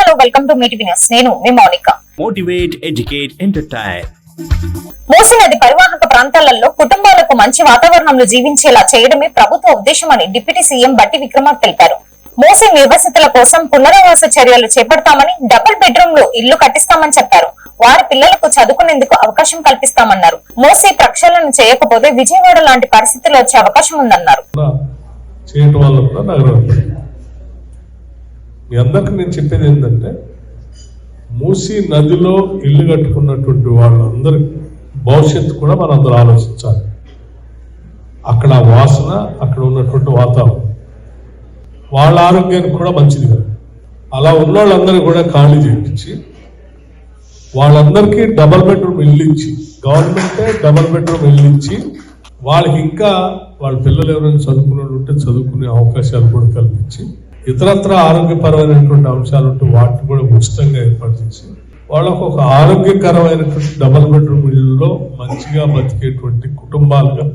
Hello welcome to MeeTV news. నేను మీ Mounika. Motivate, educate, entertain. Musi నది పరివాహక ప్రాంతాలలో కుటుంబాలకు మంచి వాతావరణంలో జీవించేలా చేయడమే ప్రభుత్వ ఉద్దేశమని డిప్యూటీ సీఎం బట్టి విక్రమార్క తెలిపారు. మూసీ నిర్వాసితుల కోసం పునరావాస చర్యలు చేపడతామని, డబుల్ బెడ్రూమ్లు ఇల్లు కట్టిస్తామని చెప్పారు. వారి పిల్లలకు చదువుకునేందుకు అవకాశం కల్పిస్తామన్నారు. మూసీ ప్రక్షాళన చేయకపోతే విజయవాడ లాంటి పరిస్థితులు వచ్చే అవకాశం ఉందన్నారు. మీ అందరికి నేను చెప్పేది ఏంటంటే, మూసీ నదిలో ఇల్లు కట్టుకున్నటువంటి వాళ్ళందరి భవిష్యత్తు కూడా మనం అందరూ ఆలోచించాలి. అక్కడ వాసన, అక్కడ ఉన్నటువంటి వాతావరణం వాళ్ళ ఆరోగ్యానికి కూడా మంచిది కాదు. అలా ఉన్న వాళ్ళందరూ కూడా ఖాళీ చేయించి వాళ్ళందరికీ డబల్ బెడ్రూమ్ ఇల్లు ఇచ్చి, గవర్నమెంటే డబల్ బెడ్రూమ్ ఇల్లు ఇచ్చి వాళ్ళకి ఇంకా వాళ్ళ పిల్లలు ఎవరైనా చదువుకునే ఉంటే చదువుకునే అవకాశాలు కూడా కల్పించి, ఇతరత్ర ఆరోగ్యపరమైనటువంటి అంశాలు ఉంటే వాటిని కూడా ఉచితంగా ఏర్పాటు చేసి వాళ్ళకు ఒక ఆరోగ్యకరమైనటువంటి డబల్ బెడ్రూమ్ ఇళ్లలో మంచిగా బతికేటువంటి కుటుంబాలుగా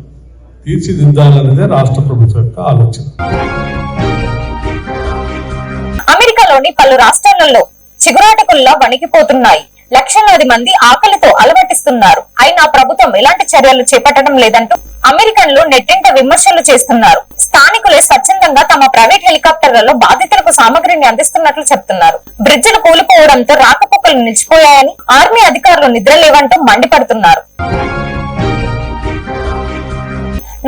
తీర్చిదిద్దాలనేదే రాష్ట్ర ప్రభుత్వం యొక్క ఆలోచన. అమెరికాలోని పలు రాష్ట్రాలలో చిగురాటకుల్లా వణికిపోతున్నాయి. లక్షలాది మంది ఆకలితో అలమటిస్తున్నారు. అయినా ప్రభుత్వం ఎలాంటి చర్యలు చేపట్టడం లేదంటూ అమెరికన్లు నెట్టింట విమర్శలు చేస్తున్నారు. స్థానికులే స్వచ్ఛందంగా తమ ప్రైవేట్ హెలికాప్టర్లలో బాధితులకు సామగ్రిని అందిస్తున్నట్లు చెప్తున్నారు. బ్రిడ్జిలు కూలిపోవడంతో రాకపోకలు నిలిచిపోయాయని ఆర్మీ అధికారులు నిద్రలేవంటూ మండిపడుతున్నారు.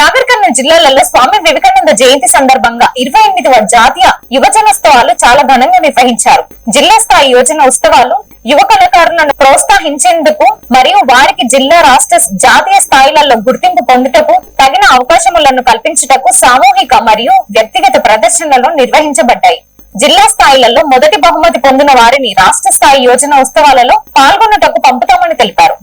నాగర్ కర్నూలు జిల్లాలలో స్వామి వివేకానంద జయంతి సందర్భంగా 28వ జాతీయ యువజనోత్సవాలు చాలా ఘనంగా నిర్వహించారు. జిల్లా స్థాయి యువజన ఉత్సవాలు యువ కళాకారులను ప్రోత్సహించేందుకు మరియు వారికి జిల్లా, రాష్ట్ర, జాతీయ స్థాయిలలో గుర్తింపు పొందుటకు తగిన అవకాశములను కల్పించుటకు సామూహిక మరియు వ్యక్తిగత ప్రదర్శనలు నిర్వహించబడ్డాయి. జిల్లా స్థాయిలలో మొదటి బహుమతి పొందిన వారిని రాష్ట్ర స్థాయి యోజన ఉత్సవాలలో పాల్గొన్నటకు పంపుతామని తెలిపారు.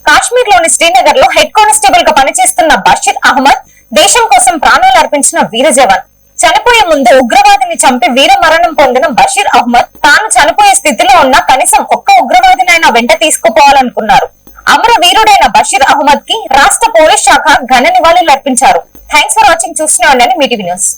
కాశ్మీర్ లోని శ్రీనగర్ లో హెడ్ కానిస్టేబుల్ గా పనిచేస్తున్న బషీర్ అహ్మద్ దేశం కోసం ప్రాణాలు అర్పించిన వీర జవాన్. చనిపోయే ముందు ఉగ్రవాదిని చంపి వీర మరణం పొందిన బషీర్ అహ్మద్ తాను చనిపోయే స్థితిలో ఉన్న కనీసం ఒక్క ఉగ్రవాదినైనా వెంట తీసుకుపోవాలనుకున్నారు. అమర వీరుడైన బషీర్ అహ్మద్ కి రాష్ట్ర పోలీస్ శాఖ ఘన నివాళులు అర్పించారు. Thanks for watching. చూస్తూనే ఉండండి మీటివి న్యూస్.